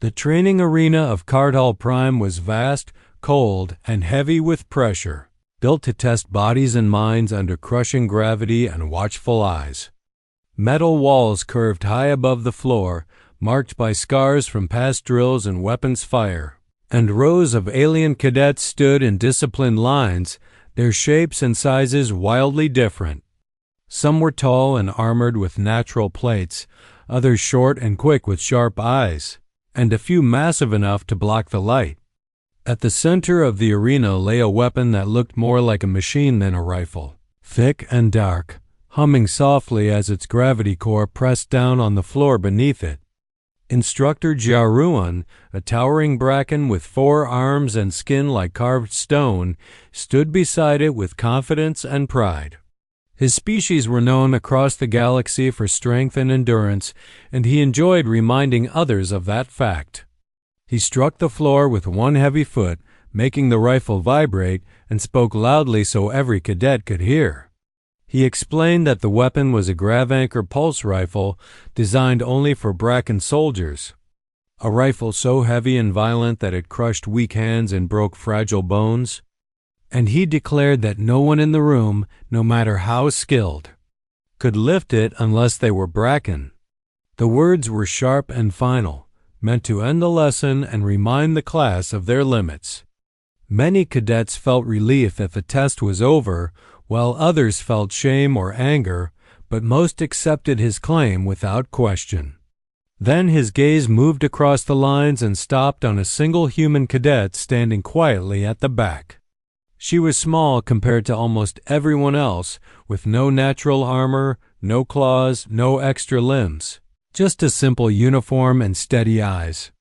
The training arena of Cardhall Prime was vast, cold, and heavy with pressure, built to test bodies and minds under crushing gravity and watchful eyes. Metal walls curved high above the floor, marked by scars from past drills and weapons fire, and rows of alien cadets stood in disciplined lines, their shapes and sizes wildly different. Some were tall and armored with natural plates, others short and quick with sharp eyes, and a few massive enough to block the light. At the center of the arena lay a weapon that looked more like a machine than a rifle, thick and dark, humming softly as its gravity core pressed down on the floor beneath it. Instructor Jaruan, a towering bracken with 4 arms and skin like carved stone, stood beside it with confidence and pride. His species were known across the galaxy for strength and endurance, and he enjoyed reminding others of that fact. He struck the floor with one heavy foot, making the rifle vibrate, and spoke loudly so every cadet could hear. He explained that the weapon was a grav-anchor pulse rifle designed only for Bracken soldiers, a rifle so heavy and violent that it crushed weak hands and broke fragile bones. And he declared that no one in the room, no matter how skilled, could lift it unless they were Bracken. The words were sharp and final, meant to end the lesson and remind the class of their limits. Many cadets felt relief if the test was over, while others felt shame or anger, but most accepted his claim without question. Then his gaze moved across the lines and stopped on a single human cadet standing quietly at the back. She was small compared to almost everyone else, with no natural armor, no claws, no extra limbs, just a simple uniform and steady eyes.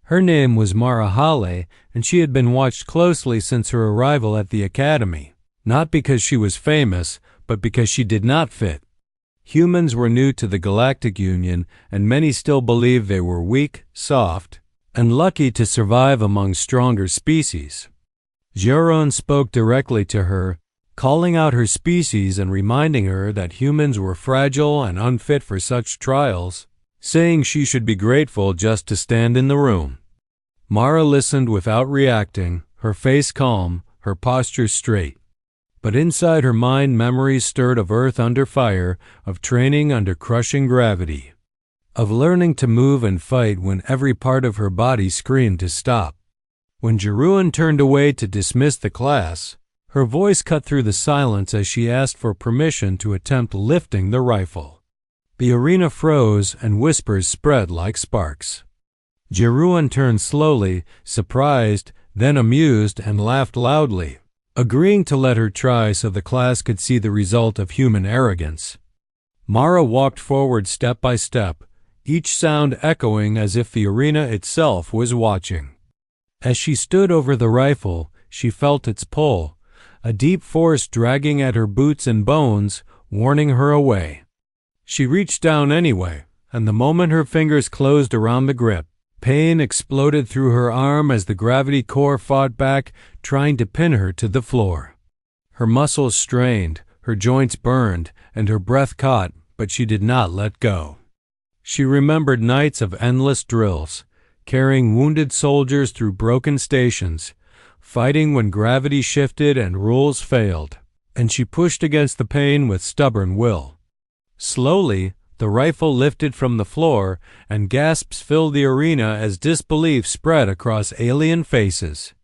Her name was Mara Hale, and she had been watched closely since her arrival at the academy, not because she was famous, but because she did not fit. Humans were new to the Galactic Union, and many still believed they were weak, soft, and lucky to survive among stronger species. Jaron spoke directly to her, calling out her species and reminding her that humans were fragile and unfit for such trials, saying she should be grateful just to stand in the room. Mara listened without reacting, her face calm, her posture straight. But inside her mind memories stirred of Earth under fire, of training under crushing gravity, of learning to move and fight when every part of her body screamed to stop. When Jaruan turned away to dismiss the class, her voice cut through the silence as she asked for permission to attempt lifting the rifle. The arena froze and whispers spread like sparks. Jaruan turned slowly, surprised, then amused, and laughed loudly, agreeing to let her try so the class could see the result of human arrogance. Mara walked forward step by step, each sound echoing as if the arena itself was watching. As she stood over the rifle, she felt its pull, a deep force dragging at her boots and bones, warning her away. She reached down anyway, and the moment her fingers closed around the grip, pain exploded through her arm as the gravity core fought back, trying to pin her to the floor. Her muscles strained, her joints burned, and her breath caught, but she did not let go. She remembered nights of endless drills, carrying wounded soldiers through broken stations, fighting when gravity shifted and rules failed, and she pushed against the pain with stubborn will. Slowly, the rifle lifted from the floor, and gasps filled the arena as disbelief spread across alien faces.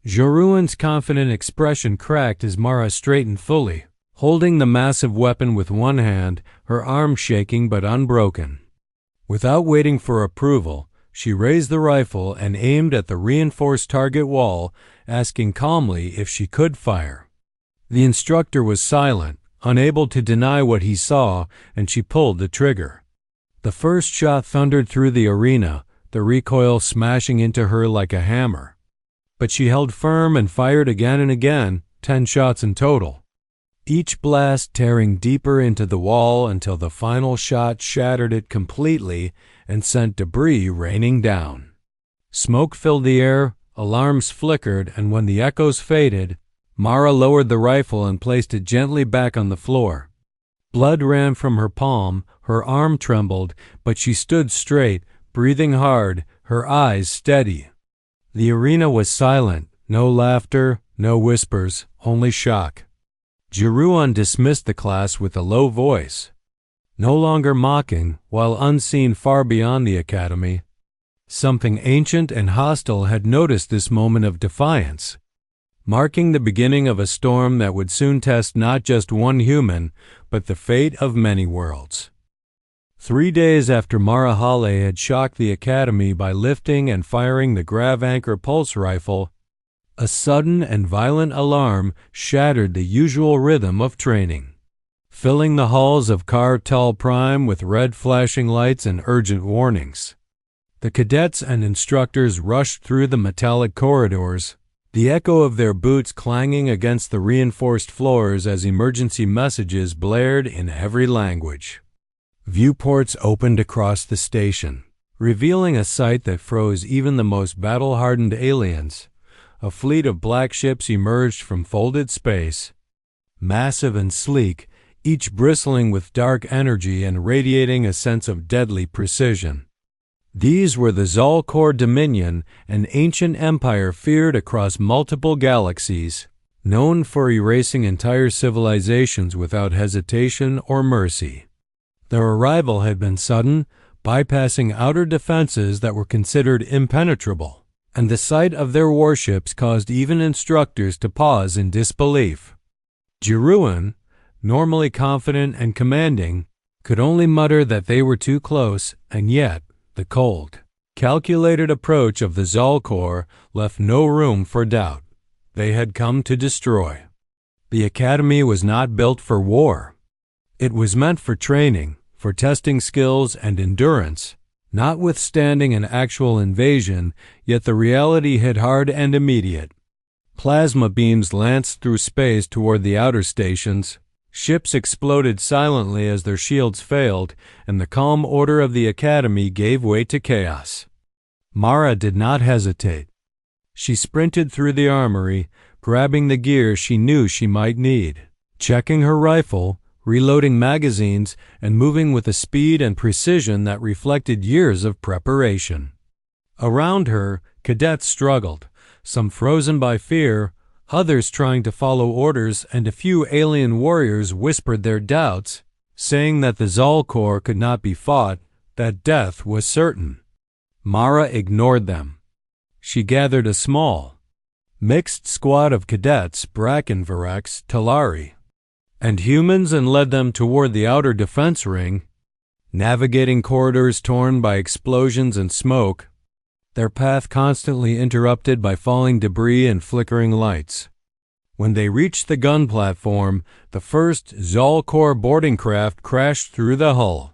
Jaruan's confident expression cracked as Mara straightened fully, holding the massive weapon with one hand, her arm shaking but unbroken. Without waiting for approval, she raised the rifle and aimed at the reinforced target wall, asking calmly if she could fire. The instructor was silent, unable to deny what he saw, and she pulled the trigger. The first shot thundered through the arena, the recoil smashing into her like a hammer. But she held firm and fired again and again, 10 shots in total, each blast tearing deeper into the wall until the final shot shattered it completely and sent debris raining down. Smoke filled the air, alarms flickered, and when the echoes faded, Mara lowered the rifle and placed it gently back on the floor. Blood ran from her palm, her arm trembled, but she stood straight, breathing hard, her eyes steady. The arena was silent, no laughter, no whispers, only shock. Jiruan dismissed the class with a low voice, no longer mocking, while unseen far beyond the academy. Something ancient and hostile had noticed this moment of defiance, marking the beginning of a storm that would soon test not just one human, but the fate of many worlds. 3 days after Marahale had shocked the academy by lifting and firing the grav anchor pulse rifle, a sudden and violent alarm shattered the usual rhythm of training, filling the halls of Cadet Prime with red flashing lights and urgent warnings. The cadets and instructors rushed through the metallic corridors, the echo of their boots clanging against the reinforced floors as emergency messages blared in every language. Viewports opened across the station, revealing a sight that froze even the most battle-hardened aliens. A fleet of black ships emerged from folded space, massive and sleek, each bristling with dark energy and radiating a sense of deadly precision. These were the Zalcor Dominion, an ancient empire feared across multiple galaxies, known for erasing entire civilizations without hesitation or mercy. Their arrival had been sudden, bypassing outer defenses that were considered impenetrable, and the sight of their warships caused even instructors to pause in disbelief. Jiruan, normally confident and commanding, could only mutter that they were too close, and yet the cold, calculated approach of the Zalcor left no room for doubt. They had come to destroy. The academy was not built for war. It was meant for training, for testing skills and endurance, notwithstanding an actual invasion, yet the reality hit hard and immediate. Plasma beams lanced through space toward the outer stations, ships exploded silently as their shields failed, and the calm order of the academy gave way to chaos. Mara did not hesitate. She sprinted through the armory, grabbing the gear she knew she might need, checking her rifle, reloading magazines, and moving with a speed and precision that reflected years of preparation. Around her, cadets struggled, some frozen by fear, others trying to follow orders, and a few alien warriors whispered their doubts, saying that the Zalcor could not be fought, that death was certain. Mara ignored them. She gathered a small, mixed squad of cadets, Brackenvarex, Talari, and humans and led them toward the outer defense ring, navigating corridors torn by explosions and smoke, their path constantly interrupted by falling debris and flickering lights. When they reached the gun platform, the first Zalcor boarding craft crashed through the hull,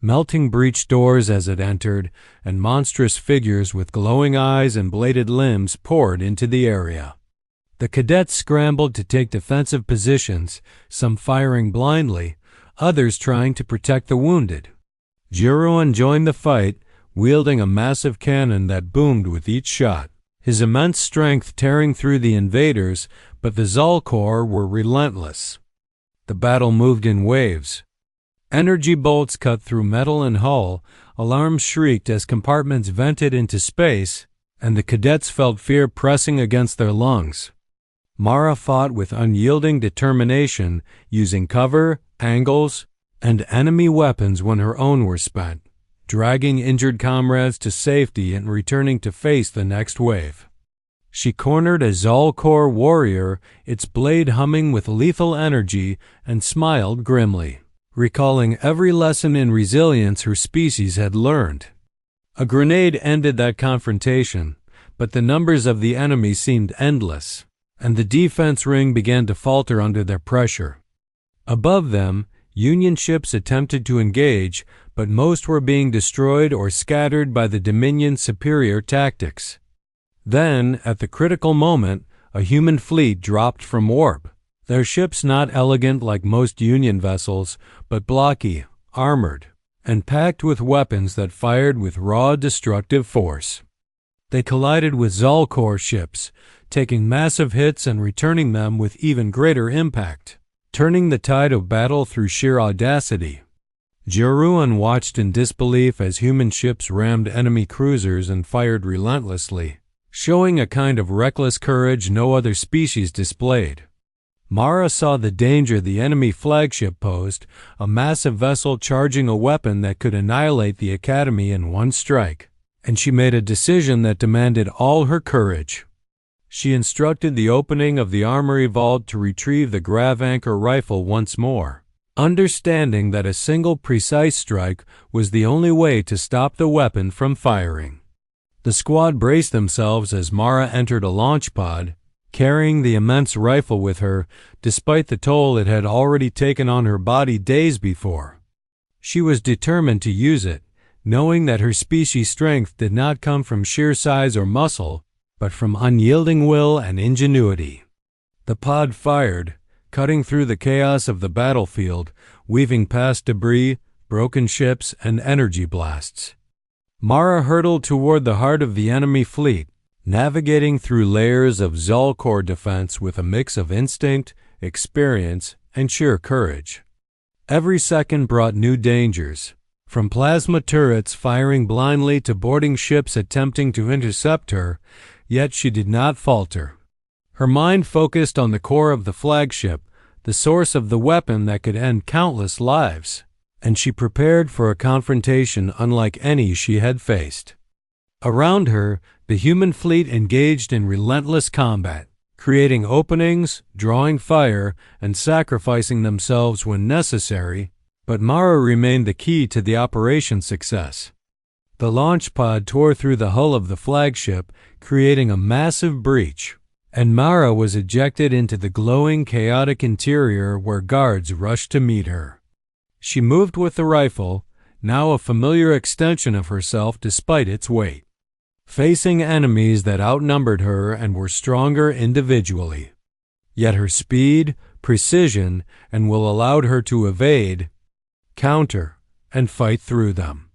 melting breech doors as it entered, and monstrous figures with glowing eyes and bladed limbs poured into the area. The cadets scrambled to take defensive positions, some firing blindly, others trying to protect the wounded. Jiruan joined the fight, wielding a massive cannon that boomed with each shot, his immense strength tearing through the invaders, but the Zalcor were relentless. The battle moved in waves. Energy bolts cut through metal and hull, alarms shrieked as compartments vented into space, and the cadets felt fear pressing against their lungs. Mara fought with unyielding determination, using cover, angles, and enemy weapons when her own were spent, dragging injured comrades to safety and returning to face the next wave. She cornered a Zalcor warrior, its blade humming with lethal energy, and smiled grimly, recalling every lesson in resilience her species had learned. A grenade ended that confrontation, but the numbers of the enemy seemed endless, and the defense ring began to falter under their pressure. Above them, Union ships attempted to engage, but most were being destroyed or scattered by the Dominion's superior tactics. Then, at the critical moment, a human fleet dropped from warp, their ships not elegant like most Union vessels, but blocky, armored, and packed with weapons that fired with raw destructive force. They collided with Zalcor ships, taking massive hits and returning them with even greater impact, turning the tide of battle through sheer audacity. Jiruan watched in disbelief as human ships rammed enemy cruisers and fired relentlessly, showing a kind of reckless courage no other species displayed. Mara saw the danger the enemy flagship posed, a massive vessel charging a weapon that could annihilate the Academy in one strike, and she made a decision that demanded all her courage. She instructed the opening of the armory vault to retrieve the grav anchor rifle once more, understanding that a single precise strike was the only way to stop the weapon from firing. The squad braced themselves as Mara entered a launch pod, carrying the immense rifle with her, despite the toll it had already taken on her body days before. She was determined to use it, knowing that her species' strength did not come from sheer size or muscle, but from unyielding will and ingenuity. The pod fired, cutting through the chaos of the battlefield, weaving past debris, broken ships, and energy blasts. Mara hurtled toward the heart of the enemy fleet, navigating through layers of Zolkor defense with a mix of instinct, experience, and sheer courage. Every second brought new dangers, from plasma turrets firing blindly to boarding ships attempting to intercept her, yet she did not falter. Her mind focused on the core of the flagship, the source of the weapon that could end countless lives, and she prepared for a confrontation unlike any she had faced. Around her, the human fleet engaged in relentless combat, creating openings, drawing fire, and sacrificing themselves when necessary, but Mara remained the key to the operation's success. The launch pod tore through the hull of the flagship, creating a massive breach, and Mara was ejected into the glowing, chaotic interior where guards rushed to meet her. She moved with the rifle, now a familiar extension of herself despite its weight, facing enemies that outnumbered her and were stronger individually. Yet her speed, precision, and will allowed her to evade, counter, and fight through them.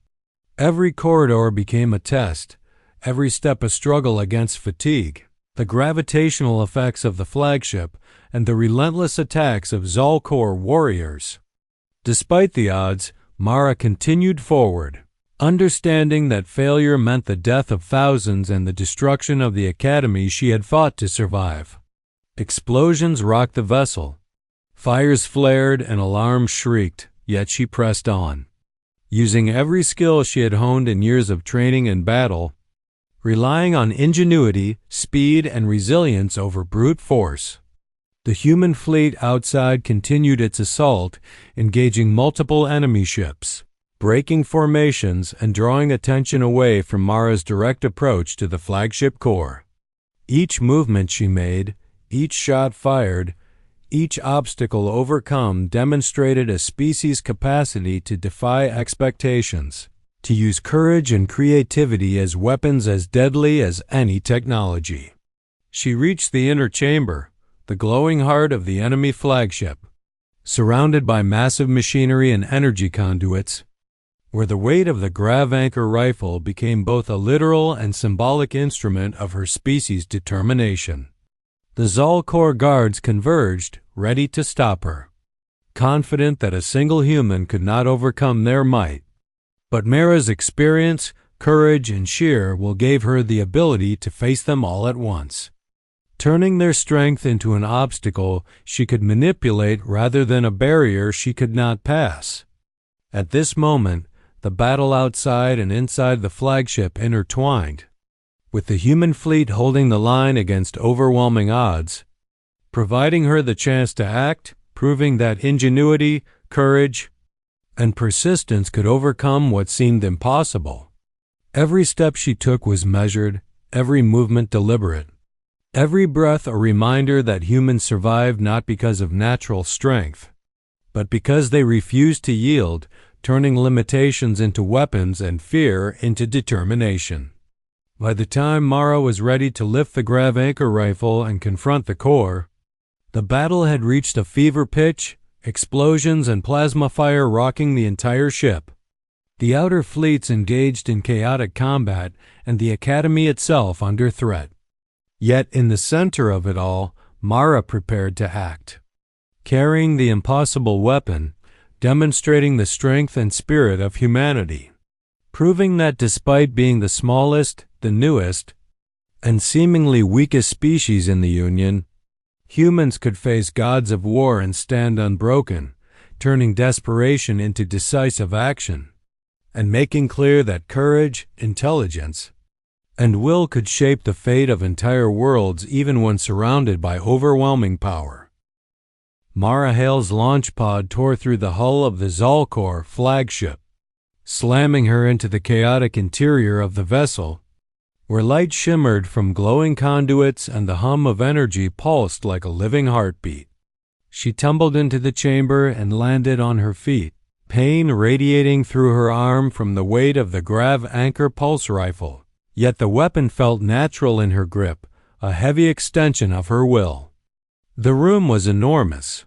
Every corridor became a test, every step a struggle against fatigue, the gravitational effects of the flagship, and the relentless attacks of Zolkor warriors. Despite the odds, Mara continued forward, understanding that failure meant the death of thousands and the destruction of the Academy she had fought to survive. Explosions rocked the vessel. Fires flared and alarms shrieked, yet she pressed on, using every skill she had honed in years of training and battle, relying on ingenuity, speed, and resilience over brute force. The human fleet outside continued its assault, engaging multiple enemy ships, breaking formations and drawing attention away from Mara's direct approach to the flagship core. Each movement she made, each shot fired, each obstacle overcome demonstrated a species' capacity to defy expectations, to use courage and creativity as weapons as deadly as any technology. She reached the inner chamber, the glowing heart of the enemy flagship, surrounded by massive machinery and energy conduits, where the weight of the grav anchor rifle became both a literal and symbolic instrument of her species' determination. The Zolkor guards converged, ready to stop her, confident that a single human could not overcome their might. But Mara's experience, courage, and sheer will gave her the ability to face them all at once, turning their strength into an obstacle she could manipulate rather than a barrier she could not pass. At this moment, the battle outside and inside the flagship intertwined, with the human fleet holding the line against overwhelming odds, providing her the chance to act, proving that ingenuity, courage, and persistence could overcome what seemed impossible. Every step she took was measured, every movement deliberate, every breath a reminder that humans survived not because of natural strength, but because they refused to yield, turning limitations into weapons and fear into determination. By the time Mara was ready to lift the grav anchor rifle and confront the core, the battle had reached a fever pitch, explosions and plasma fire rocking the entire ship. The outer fleets engaged in chaotic combat, and the Academy itself under threat. Yet in the center of it all, Mara prepared to act. Carrying the impossible weapon, demonstrating the strength and spirit of humanity, proving that despite being the smallest, the newest, and seemingly weakest species in the Union, humans could face gods of war and stand unbroken, turning desperation into decisive action, and making clear that courage, intelligence, and will could shape the fate of entire worlds even when surrounded by overwhelming power. Mara Hale's launch pod tore through the hull of the Zalcor flagship, slamming her into the chaotic interior of the vessel, where light shimmered from glowing conduits and the hum of energy pulsed like a living heartbeat. She tumbled into the chamber and landed on her feet, pain radiating through her arm from the weight of the Grav Anchor pulse rifle. Yet the weapon felt natural in her grip, a heavy extension of her will. The room was enormous,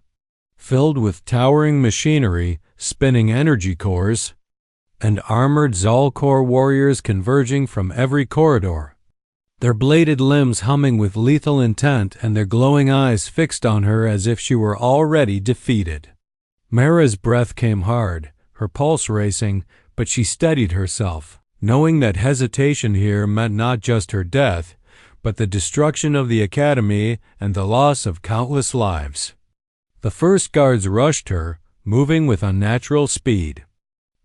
filled with towering machinery, spinning energy cores, and armored Zalcor warriors converging from every corridor, their bladed limbs humming with lethal intent and their glowing eyes fixed on her as if she were already defeated. Mara's breath came hard, her pulse racing, but she steadied herself, knowing that hesitation here meant not just her death, but the destruction of the Academy and the loss of countless lives. The first guards rushed her, moving with unnatural speed,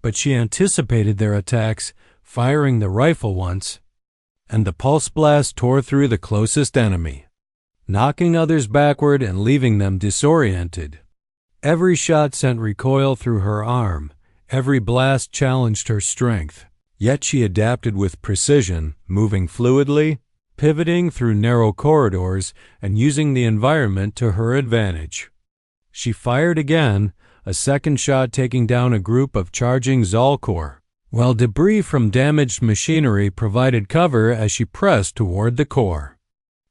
but she anticipated their attacks, firing the rifle once, and the pulse blast tore through the closest enemy, knocking others backward and leaving them disoriented. Every shot sent recoil through her arm, every blast challenged her strength. Yet she adapted with precision, moving fluidly, pivoting through narrow corridors, and using the environment to her advantage. She fired again, a second shot taking down a group of charging Zalcor, while debris from damaged machinery provided cover as she pressed toward the core.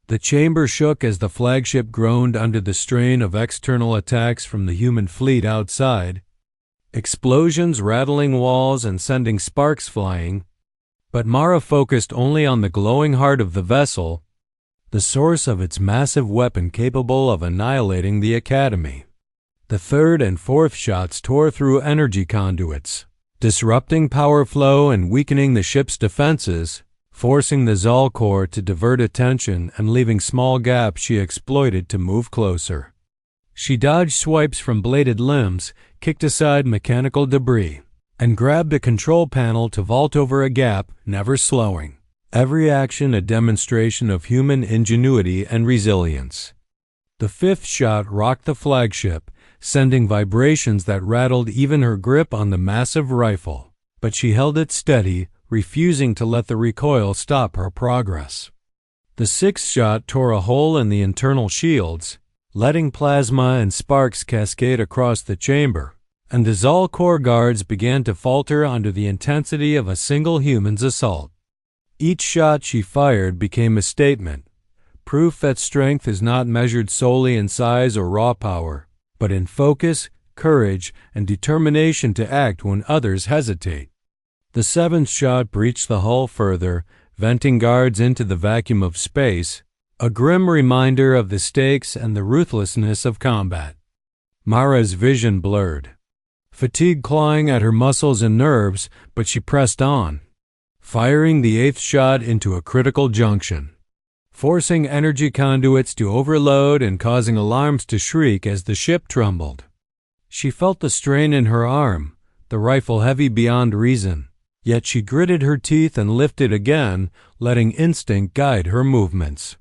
The chamber shook as the flagship groaned under the strain of external attacks from the human fleet outside, explosions rattling walls and sending sparks flying, but Mara focused only on the glowing heart of the vessel, the source of its massive weapon capable of annihilating the Academy. The third and fourth shots tore through energy conduits, disrupting power flow and weakening the ship's defenses, forcing the Zalcor to divert attention and leaving small gaps she exploited to move closer. She dodged swipes from bladed limbs, kicked aside mechanical debris, and grabbed a control panel to vault over a gap, never slowing. Every action a demonstration of human ingenuity and resilience. The fifth shot rocked the flagship, sending vibrations that rattled even her grip on the massive rifle, but she held it steady, refusing to let the recoil stop her progress. The sixth shot tore a hole in the internal shields, letting plasma and sparks cascade across the chamber, and the Zalcor guards began to falter under the intensity of a single human's assault. Each shot she fired became a statement, proof that strength is not measured solely in size or raw power, but in focus, courage, and determination to act when others hesitate. The seventh shot breached the hull further, venting guards into the vacuum of space, a grim reminder of the stakes and the ruthlessness of combat. Mara's vision blurred, fatigue clawing at her muscles and nerves, but she pressed on, firing the eighth shot into a critical junction, forcing energy conduits to overload and causing alarms to shriek as the ship trembled. She felt the strain in her arm, the rifle heavy beyond reason, yet she gritted her teeth and lifted again, letting instinct guide her movements.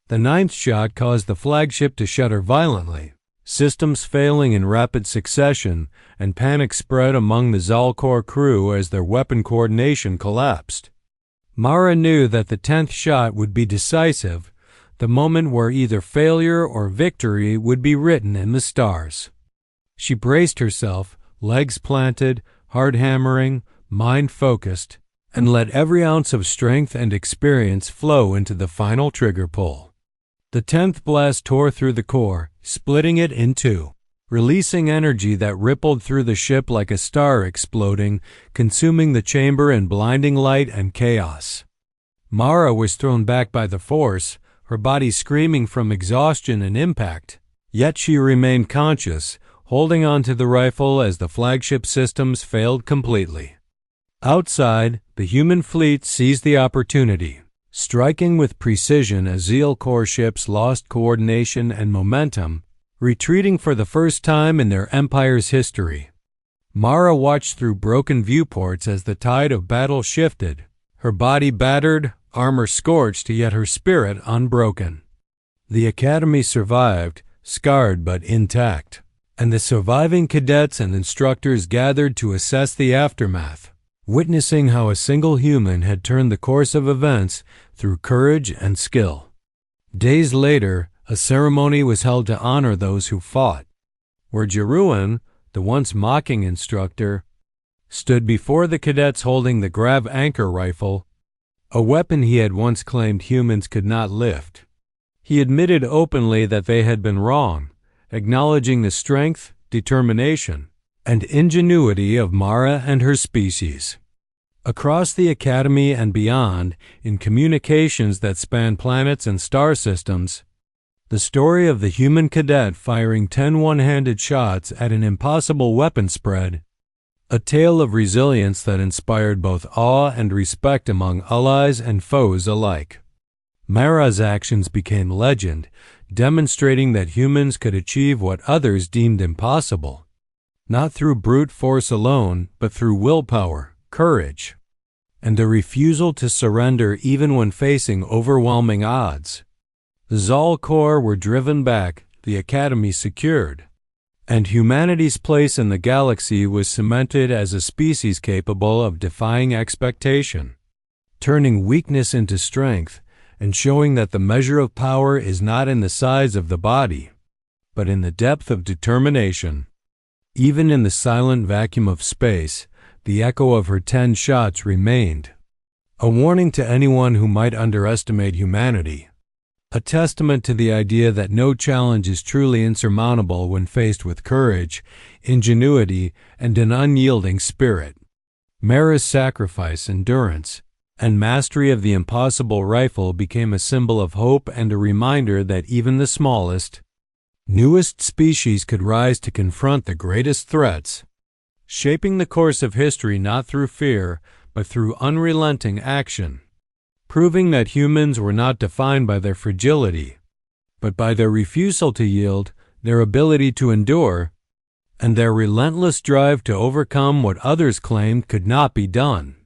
The ninth shot caused the flagship to shudder violently, systems failing in rapid succession, and panic spread among the Zalcor crew as their weapon coordination collapsed. Mara knew that the 10th shot would be decisive, the moment where either failure or victory would be written in the stars. She braced herself, legs planted, heart hammering, mind focused, and let every ounce of strength and experience flow into the final trigger pull. The 10th blast tore through the core, splitting it in two, releasing energy that rippled through the ship like a star exploding, consuming the chamber in blinding light and chaos. Mara was thrown back by the force, her body screaming from exhaustion and impact, yet she remained conscious, holding on to the rifle as the flagship systems failed completely. Outside, the human fleet seized the opportunity, striking with precision as Zeal Corps ships lost coordination and momentum, retreating for the first time in their empire's history. Mara watched through broken viewports as the tide of battle shifted, her body battered, armor scorched, yet her spirit unbroken. The Academy survived, scarred but intact, and the surviving cadets and instructors gathered to assess the aftermath, witnessing how a single human had turned the course of events through courage and skill. Days later, a ceremony was held to honor those who fought, where Jeruan, the once mocking instructor, stood before the cadets holding the grav anchor rifle, a weapon he had once claimed humans could not lift. He admitted openly that they had been wrong, acknowledging the strength, determination, and ingenuity of Mara and her species. Across the Academy and beyond, in communications that span planets and star systems, the story of the human cadet firing 10 one-handed shots at an impossible weapon spread, a tale of resilience that inspired both awe and respect among allies and foes alike. Mara's actions became legend, demonstrating that humans could achieve what others deemed impossible, not through brute force alone, but through willpower, courage, and a refusal to surrender even when facing overwhelming odds. The Zal Corps were driven back, the Academy secured, and humanity's place in the galaxy was cemented as a species capable of defying expectation, turning weakness into strength and showing that the measure of power is not in the size of the body, but in the depth of determination. Even in the silent vacuum of space, the echo of her 10 shots remained, a warning to anyone who might underestimate humanity, a testament to the idea that no challenge is truly insurmountable when faced with courage, ingenuity, and an unyielding spirit. Mara's sacrifice, endurance, and mastery of the impossible rifle became a symbol of hope and a reminder that even the smallest, newest species could rise to confront the greatest threats, shaping the course of history not through fear, but through unrelenting action, proving that humans were not defined by their fragility, but by their refusal to yield, their ability to endure, and their relentless drive to overcome what others claimed could not be done.